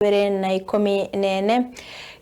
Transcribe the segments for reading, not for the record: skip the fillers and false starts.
2014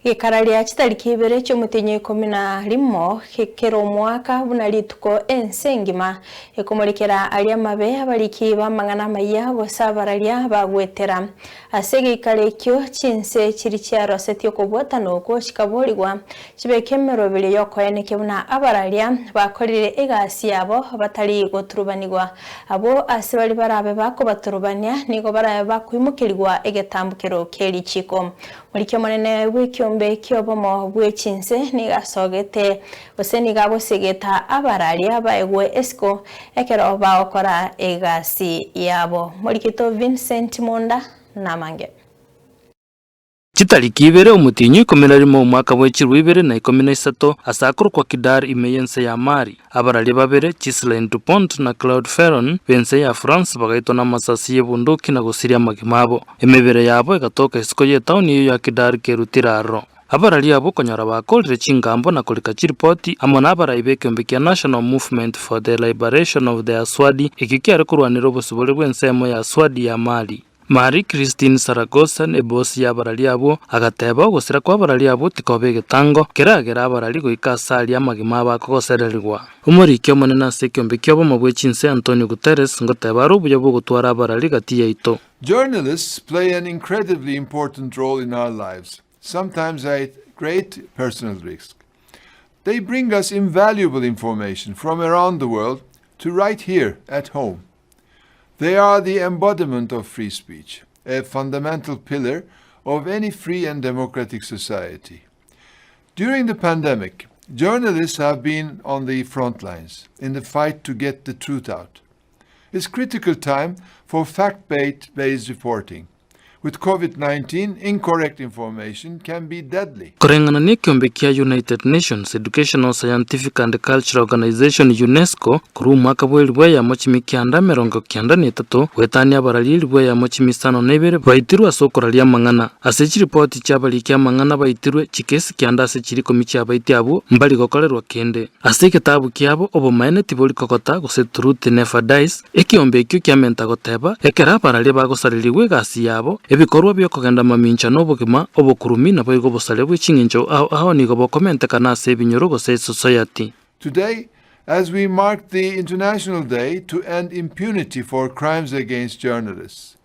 gikararia chitariki 2 cy'umutinyi 11 kikero mwaka bunarituko ensengima ekomorikera aria mabe abariki bamangana maya bosabararia bagwetera asege ikarekyo chinse chiri cyaro setyo kubwatano ko shikaborirwa kibekemero bire yokoyeneke buna abararia bakorire egasi yabo batari goturubanirwa abo asibali barabe bako baturubania nigo barabe bakwimukirwa egetambukero keri chiko murikyo monene w'ikyombe kyobomo bw'echinse nigasogete oseni gabo segeta Abararia Baegwe Esiko ekero baokora egasi yabo murikito Vincent Munda namange Chitariki 2 umutinyi 11 mu mwaka wa 2013 asakuru kwa Kidar imeyense ya Mari Abararia babere Chislain Dupont na Claude Ferron bense ya France bagaitona masasi y'ebunduki na gusiria magimabo emebere yabo egatoka Esiko yetauni iyo ya Kidar kerutiraro Abararia abo konyara bakolire chingambo na kolika chiripoti amona abaraibe mbiki National Movement for the Liberation of the Aswadi ikikiare kurwanira obusubole bw'ensemo ya Aswadi ya Mali Marie Christine Saragossa ne boss ya Abararia abo agateba gusira kwa Abararia abo tikobe getango keragera Abarari goikasali amagima bakogosererwa umurikyo monena sekyo mbikyo bo mabwechinse Antonio Guterres ngoteba rubuyo bwo gutwara Abarari gati yaito. Journalists play an incredibly important role in our lives, sometimes at great personal risk. They bring us invaluable information from around the world to right here at home. They are the embodiment of free speech, a fundamental pillar of any free and democratic society. During the pandemic, journalists have been on the front lines in the fight to get the truth out. It's critical time for fact-based reporting. With COVID-19, incorrect information can be deadly. Kurengana ni kiombekia United Nations Educational, Scientific and Cultural Organization UNESCO kuru mwaka bwelibwe ya mochimi kianda merongo kianda nitatu wetani Abararia libwe ya mochimi sano nebere baitirwa sokoralia mangana asechi ripoti chabali kia mangana baitirwe chikesi kianda asechiri komichi abaiti abo mbali gokolerwa kende aseke tabu kiabo obo maene tiboli kokota gose truth never dies ekiombekio kiamenta goteba ekera Abararia bagosariliwe gasi yabo ebikorwa byo kugenda mamincha n'obugima obukurumi nabo igo bosale bw'ichinginjo aho nigo bokomente kana se binyoro gose society. Today, as we mark the International Day to end impunity for crimes against journalists,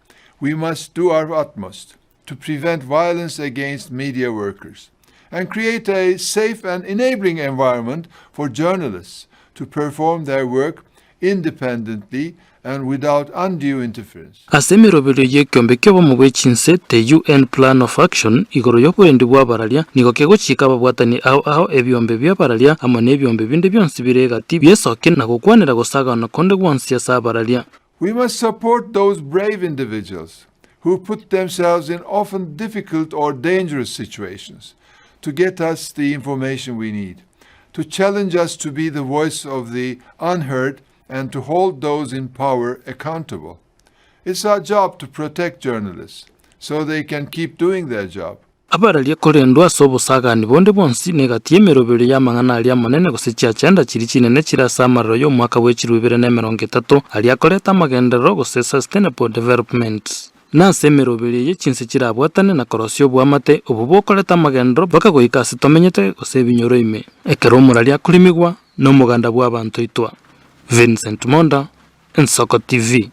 we must do our utmost to prevent violence against media workers and create a safe and enabling environment for journalists to perform their work independently and without undue interference. Asemirobero yekyombekeho mu bwechinse the UN Plan of Action igoro yoburendi bwa Abararia nigo kegochika babwatani aho ebyombe bya Abararia amone ebyombe binde byonsi biregati byesoke na gukwanira gusagana konde gwansi ya Abararia. We must support those brave individuals who put themselves in often difficult or dangerous situations to get us the information we need, to challenge us to be the voice of the unheard and to hold those in power accountable. It's our job to protect journalists so they can keep doing their job. Abararia korendwa sobo sagani bonde bonsi negati emerobero ya mangana alia monene gose chenda chiri chinene chirasamariro yo mwaka wa 2030 alia koreta magendero gose sustainable development. Nase emerobero ye chinse chirabwatane na korosio bwamate obubo koreta magendero bakagoika sitomenyete gose binyoro ime ekero muralia kulimigwa no muganda bwa bantu itwa Vincent Monda, Esiko TV.